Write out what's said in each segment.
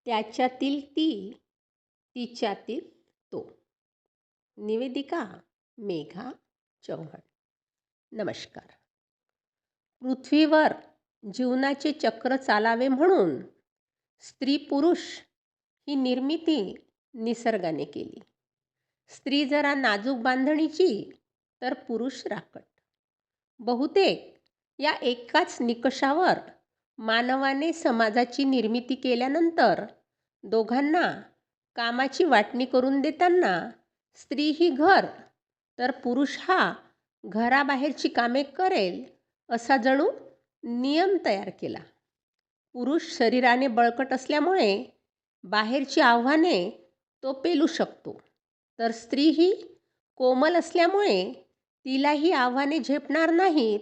त्याच्यातील ती, तिच्यातील तो. निवेदिका मेघा चौहान. नमस्कार. पृथ्वीवर जीवनाचे चक्र चालावे म्हणून स्त्री पुरुष ही निर्मिती निसर्गाने केली. स्त्री जरा नाजूक बांधणीची तर पुरुष राकट. बहुतेक या एकाच निकषावर मानवाने समाजाची निर्मिती केल्यानंतर दोघांना कामाची वाटणी करून देताना स्त्री ही घर तर पुरुष हा घराबाहेरची कामे करेल असा जणू नियम तयार केला. पुरुष शरीराने बळकट असल्यामुळे बाहेरची आव्हाने तो पेलू शकतो, तर स्त्री ही कोमल असल्यामुळे तिला ही आव्हाने झेपणार नाहीत.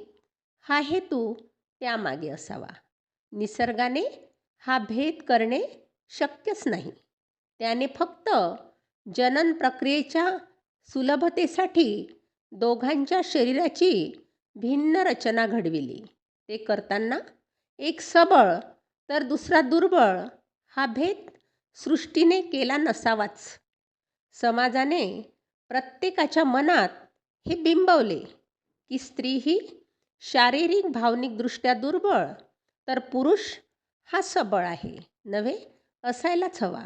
हा हेतू त्यामागे असावा. निसर्गाने हा भेद करणे शक्यच नाही. त्याने फक्त जनन प्रक्रियेच्या सुलभतेसाठी दोघांच्या शरीराची भिन्न रचना घडविली. ते करताना एक सबळ तर दुसरा दुर्बळ हा भेद सृष्टीने केला नसावाच. समाजाने प्रत्येकाच्या मनात हे बिंबवले की स्त्री ही शारीरिक भावनिकदृष्ट्या दुर्बळ तर पुरुष हा सबळ आहे, नव्हे असायलाच हवा.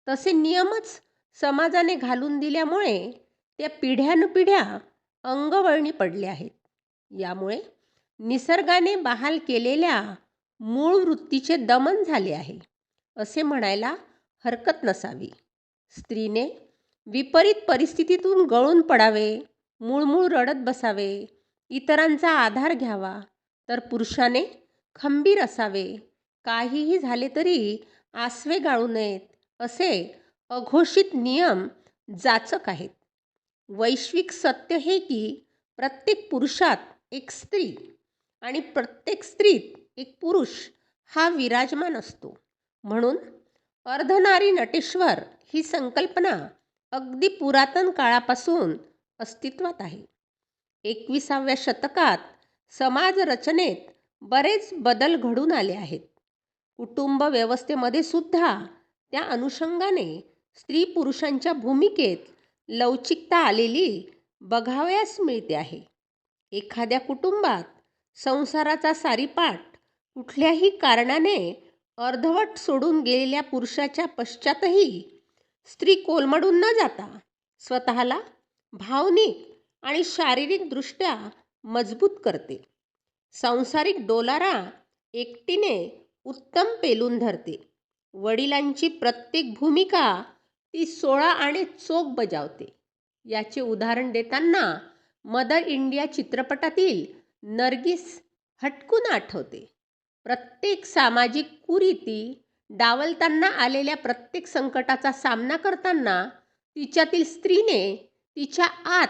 तसे नियमच समाजाने घालून दिल्यामुळे त्या पिढ्यानुपिढ्या अंगवळणी पडल्या आहेत. यामुळे निसर्गाने बहाल केलेल्या मूळ वृत्तीचे दमन झाले आहे असे म्हणायला हरकत नसावी. स्त्रीने विपरीत परिस्थितीतून गळून पडावे, मूळमूळ रडत बसावे, इतरांचा आधार घ्यावा, तर पुरुषाने खंबीर असावे, काहीही झाले तरी आसवे गाळू नयेत असे अघोषित नियम जाचक आहेत. वैश्विक सत्य हे की प्रत्येक पुरुषात एक स्त्री आणि प्रत्येक स्त्रीत एक पुरुष हा विराजमान असतो. म्हणून अर्धनारी नटेश्वर ही संकल्पना अगदी पुरातन काळापासून अस्तित्वात आहे. 21व्या शतकात समाज रचनेत बरेच बदल घडून आले आहेत. कुटुंब व्यवस्थेमध्ये सुद्धा त्या अनुषंगाने स्त्री पुरुषांच्या भूमिकेत लवचिकता आलेली बघावयास मिळते आहे. एखाद्या कुटुंबात संसाराचा सारीपाट कुठल्याही कारणाने अर्धवट सोडून गेलेल्या पुरुषाच्या पश्चातही स्त्री कोलमडून न जाता स्वतःला भावनिक आणि शारीरिकदृष्ट्या मजबूत करते. सांसारिक डोलारा एकटीने उत्तम पेलून धरते. वडिलांची प्रत्येक भूमिका ती 16 आणे चोख बजावते. याचे उदाहरण देताना मदर इंडिया चित्रपटातील नर्गिस हटकून आठवते. प्रत्येक सामाजिक कुरीती डावलताना आलेल्या प्रत्येक संकटाचा सामना करताना तिच्यातील स्त्रीने तिच्या आत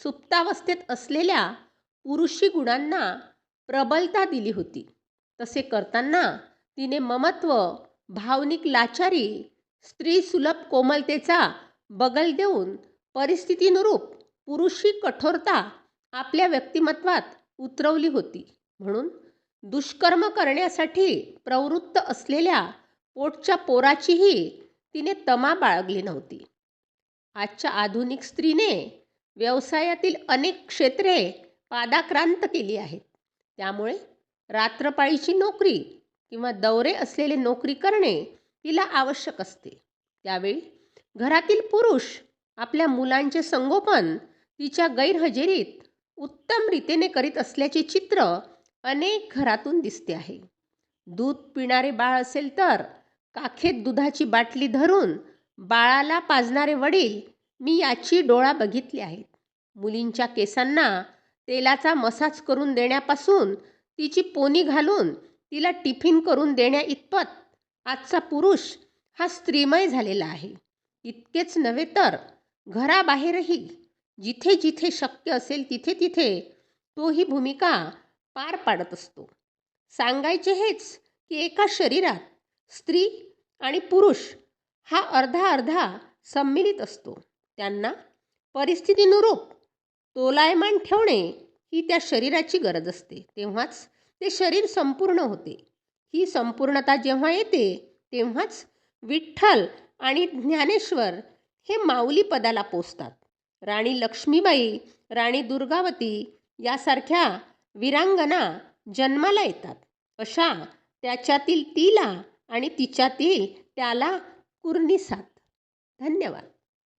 सुप्तावस्थेत असलेल्या पुरुषी गुणांना प्रबलता दिली होती. तसे करताना तिने ममत्व, भावनिक लाचारी, स्त्री सुलभ कोमलतेचा बगल देऊन परिस्थितीनुरूप पुरुषी कठोरता आपल्या व्यक्तिमत्वात उतरवली होती. म्हणून दुष्कर्म करण्यासाठी प्रवृत्त असलेल्या पोटच्या पोराचीही तिने तमा बाळगली नव्हती. आजच्या आधुनिक स्त्रीने व्यवसायातील अनेक क्षेत्रे पादाक्रांत केली आहेत. त्यामुळे रात्रपाळीची नोकरी किंवा दौरे असलेले नोकरी करणे तिला आवश्यक असते. त्यावेळी घरातील पुरुष आपल्या मुलांचे संगोपन तिच्या गैरहजेरीत उत्तम रीतीने करीत असल्याचे चित्र अनेक घरातून दिसते आहे. दूध पिणारे बाळ असेल तर काखेत दुधाची बाटली धरून बाळाला पाजणारे वडील मी याची डोळा बघितली आहेत. मुलींच्या केसांना तेलाचा मसाज करून देण्यापासून तिची पोनी घालून तिला टिफिन करून देण्या इतपत आजचा पुरुष हा स्त्रीमय झालेला आहे. इतकेच नव्हे तर घराबाहेरही जिथे जिथे शक्य असेल तिथे तिथे तो ही भूमिका पार पाडत असतो. सांगायचे हेच की एका शरीरात स्त्री आणि पुरुष हा अर्धा अर्धा सम्मिलित असतो. त्यांना परिस्थितीनुरूप तोलायमान ठेवणे ही त्या शरीराची गरज असते. तेव्हाच ते शरीर संपूर्ण होते. ही संपूर्णता जेव्हा येते तेव्हाच विठ्ठल आणि ज्ञानेश्वर हे माऊली पदाला पोचतात. राणी लक्ष्मीबाई, राणी दुर्गावती यासारख्या वीरांगना जन्माला येतात. अशा त्याच्यातील तिला आणि तिच्यातील त्याला कुर्निसात. धन्यवाद.